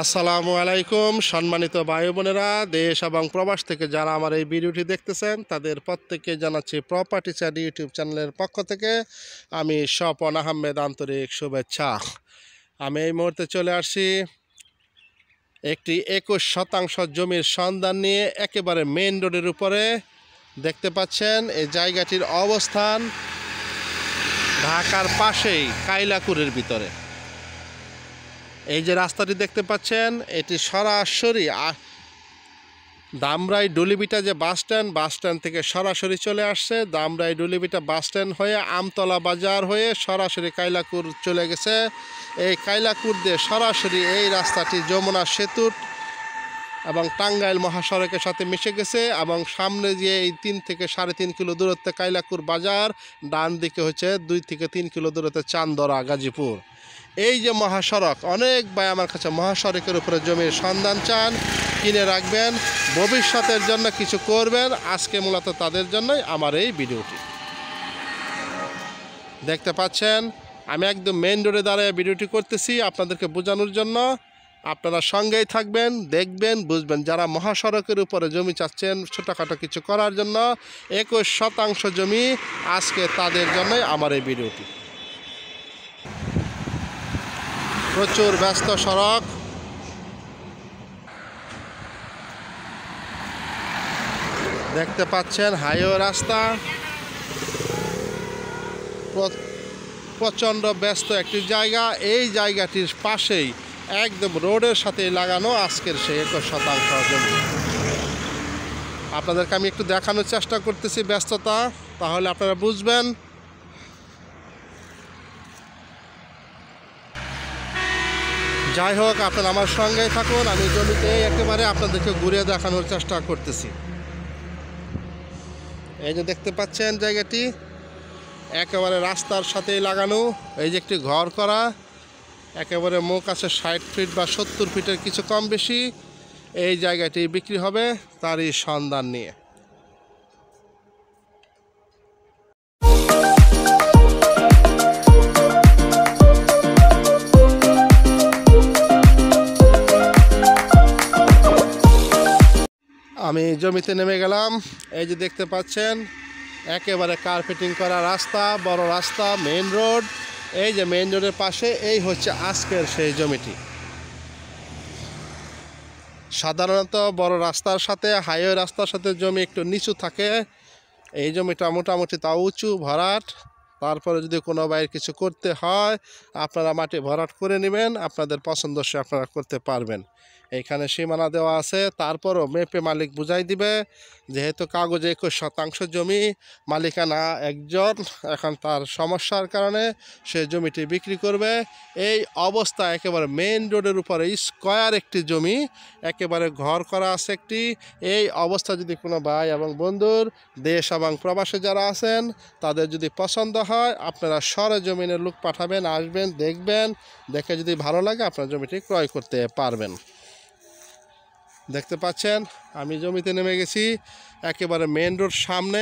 আসসালামু আলাইকুম সম্মানিত ভাই বোনেরা, দেশ এবং প্রবাস থেকে যারা আমার এই ভিডিওটি দেখতেছেন তাদের প্রত্যেককে জানাচ্ছি প্রপার্টি চ্যাট ইউটিউব চ্যানেলের পক্ষ থেকে আমি স্বপন আহমেদ আন্তরিক শুভেচ্ছা। আমি এই মুহূর্তে চলে আসছি একটি 21% জমির সন্ধান নিয়ে একেবারে মেইন রোডের উপরে। দেখতে পাচ্ছেন এই জায়গাটির অবস্থান ঢাকার পাশেই কাইলাকুরের ভিতরে। এই যে রাস্তাটি দেখতে পাচ্ছেন এটি সরাসরি দামরাই ডুলিভিটা যে বাস স্ট্যান্ড থেকে সরাসরি চলে আসছে। দামরাই ডুলিভিটা বাস স্ট্যান্ড হয়ে আমতলা বাজার হয়ে সরাসরি কাইলাকুর চলে গেছে। এই কাইলাকুর দিয়ে সরাসরি এই রাস্তাটি যমুনা সেতুর এবং টাঙ্গাইল মহাসড়কের সাথে মিশে গেছে এবং সামনে যে এই 3 থেকে 3.5 কিলো দূরত্বে কাইলাকুর বাজার, ডান দিকে হচ্ছে 2 থেকে 3 কিলো দূরত্বে চান্দরা গাজীপুর। এই যে মহাসড়ক, অনেক ভাই আমার কাছে মহাসড়কের উপরে জমির সন্ধান চান, কিনে রাখবেন, ভবিষ্যতের জন্য কিছু করবেন। আজকে মূলত তাদের জন্যই আমার এই ভিডিওটি। দেখতে পাচ্ছেন আমি একদম মেইন রোডে দাঁড়িয়ে ভিডিওটি করতেছি আপনাদেরকে বোঝানোর জন্য। আপনারা সঙ্গেই থাকবেন, দেখবেন, বুঝবেন। যারা মহাসড়কের উপরে জমি চাচ্ছেন ছোটোখাটো কিছু করার জন্য 21% জমি, আজকে তাদের জন্যই আমার এই ভিডিওটি। প্রচুর ব্যস্ত সড়ক, দেখতে পাচ্ছেন হাইওয়ে রাস্তা, প্রচণ্ড ব্যস্ত একটি জায়গা। এই জায়গাটির পাশেই একদম রোডের সাথে লাগানো আজকের সেই 21% জমি। আপনাদেরকে আমি একটু দেখানোর চেষ্টা করতেছি ব্যস্ততা, তাহলে আপনারা বুঝবেন। যাই হোক, আপনারা আমার সঙ্গেই থাকুন, আমি জমিতে একেবারে আপনাদেরকে ঘুরিয়ে দেখানোর চেষ্টা করতেছি। এই যে দেখতে পাচ্ছেন জায়গাটি একেবারে রাস্তার সাথেই লাগানো। এই যে একটি ঘর করা, একেবারে মুখ আছে 60 ফিট বা 70 ফিটের কিছু কম বেশি। এই জায়গাটি বিক্রি হবে তারই সন্ধান নিয়ে। আমি জমিতে নেমে গেলাম। এই যে দেখতে পাচ্ছেন একেবারে কার্পেটিং করা রাস্তা, বড় রাস্তা, মেইন রোড। এই যে মেইন রোডের পাশে এই হচ্ছে আজকের সেই জমিটি। সাধারণত বড় রাস্তার সাথে হাইওয়ে রাস্তার সাথে জমি একটু নিচু থাকে। এই জমিটা মোটামুটি তাও উঁচু ভরাট। তারপরে যদি কোনো বাইরে কিছু করতে হয় আপনারা মাটি ভরাট করে নেবেন, আপনাদের পছন্দসই আপনারা করতে পারবেন। এইখানে সীমানা দেওয়া আছে, তারপরও মেপে মালিক বুঝাই দিবে। যেহেতু কাগজে 21% জমি, মালিকানা একজন, এখন তার সমস্যার কারণে সে জমিটি বিক্রি করবে। এই অবস্থা একেবারে মেইন রোডের উপরে স্কয়ার একটি জমি, একেবারে ঘর করা আছে একটি। এই অবস্থা যদি কোনো ভাই এবং বন্ধুর দেশ এবং প্রবাসে যারা আছেন তাদের যদি পছন্দ হয় আপনারা সরেজমিনের লোক পাঠাবেন, আসবেন, দেখবেন, দেখে যদি ভালো লাগে আপনার জমিটি ক্রয় করতে পারবেন। দেখতে পাচ্ছেন আমি জমিতে নেমে গেছি, একেবারে মেইন রোড সামনে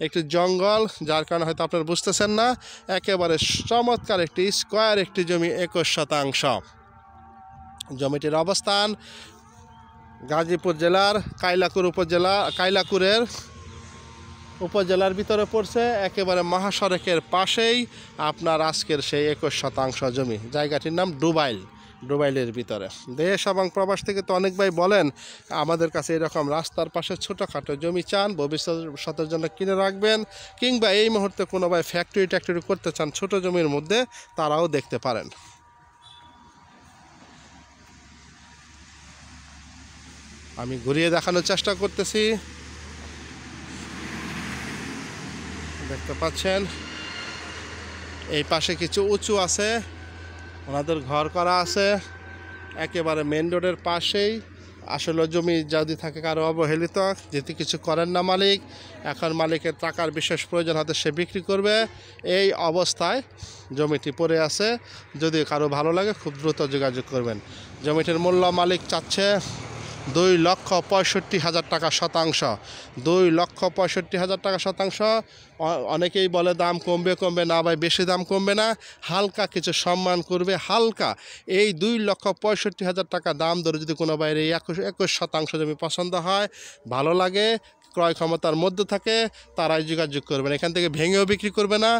একটি জঙ্গল, যার কারণে হয়তো আপনারা বুঝতেছেন না। একেবারে চমৎকার একটি স্কয়ার একটি জমি, 21%। জমিটির অবস্থান গাজীপুর জেলার কাইলাকুরের উপজেলার ভিতরে পড়ছে, একেবারে মহাসড়কের পাশেই আপনার আজকের সেই 21% জমি। জায়গাটির নাম ডুবাইলের ভিতরে। দেশ এবং প্রবাস থেকে তো অনেক ভাই বলেন আমাদের কাছে এরকম রাস্তার পাশে ছোটোখাটো জমি চান, ভবিষ্যতের জন্য কিনে রাখবেন, কিংবা এই মুহূর্তে কোনো ভাই ফ্যাক্টরি করতে চান ছোট জমির মধ্যে, তারাও দেখতে পারেন। আমি ঘুরিয়ে দেখানোর চেষ্টা করতেছি। দেখতে পাচ্ছেন এই পাশে কিছু উঁচু আছে, ওনাদের ঘর করা আছে একেবারে মেন রোডের পাশেই। আসলে জমি যদি থাকে কারো অবহেলিত, যদি কিছু করেন না মালিক, এখন মালিকের টাকার বিশেষ প্রয়োজন হতে সে বিক্রি করবে। এই অবস্থায় জমিটি পড়ে আছে। যদি কারো ভালো লাগে খুব দ্রুত যোগাযোগ করবেন। জমিটির মূল্য মালিক চাচ্ছে 2,65,000 টাকা শতাংশ। 2,65,000 টাকা শতাংশ। অনেকেই বলে দাম কমবে না ভাই, বেশি দাম কমবে না, হালকা কিছু সম্মান করবে, হালকা। এই 2,65,000 টাকা দাম ধরে যদি কোনো বাইরে 21% জমি পছন্দ হয়, ভালো লাগে, ক্রয় ক্ষমতার মধ্যে থাকে, তারাই যোগাযোগ করবেন। এখান থেকে ভেঙেও বিক্রি করবে না,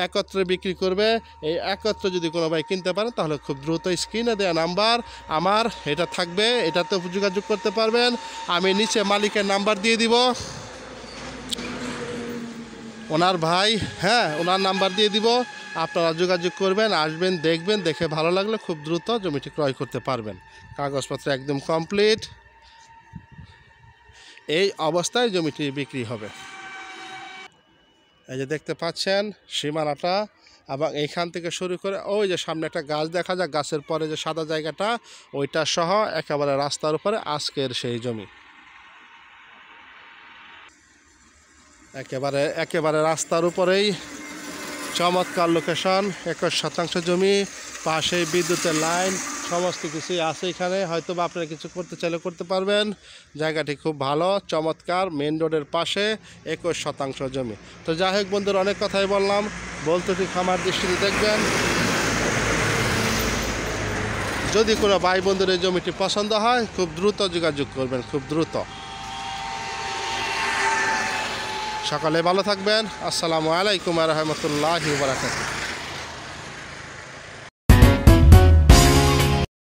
একত্রে বিক্রি করবে। এই একত্রে যদি কোনো ভাই কিনতে পারেন তাহলে খুব দ্রুত স্ক্রিনে দেওয়া নাম্বার আমার এটা থাকবে, এটাতে যোগাযোগ করতে পারবেন। আমি নিচে মালিকের নাম্বার দিয়ে দিব, ওনার ভাই, হ্যাঁ ওনার নাম্বার দিয়ে দিব, আপনারা যোগাযোগ করবেন, আসবেন, দেখবেন, দেখে ভালো লাগলে খুব দ্রুত জমিটি ক্রয় করতে পারবেন। কাগজপত্র একদম কমপ্লিট। এই অবস্থায় জমিটি বিক্রি হবে। এই যে দেখতে পাচ্ছেন সীমানাটা, এবং এইখান থেকে শুরু করে ওই যে সামনে একটা গাছ দেখা যায়, গাছের পরে যে সাদা জায়গাটা ওইটা সহ একেবারে রাস্তার উপরে আজকের সেই জমি, একেবারে রাস্তার উপরেই চমৎকার লোকেশন। 21% জমি, পাশেই বিদ্যুতের লাইন, সমস্ত কিছুই আছে এখানে। হয়তো বা আপনারা কিছু করতে চাইলে করতে পারবেন। জায়গাটি খুব ভালো, চমৎকার, মেন রোডের পাশে 21% জমি। তো যাই হোক বন্ধুরা, অনেক কথাই বললাম, বলতে ঠিক আমার দৃষ্টিতে দেখবেন। যদি কোনো ভাই বন্ধুর এই জমিটি পছন্দ হয় খুব দ্রুত যোগাযোগ করবেন, খুব দ্রুত। সকালে ভালো থাকবেন। আসসালামু আলাইকুম ওয়া রাহমাতুল্লাহি ওয়া বারাকাতুহু।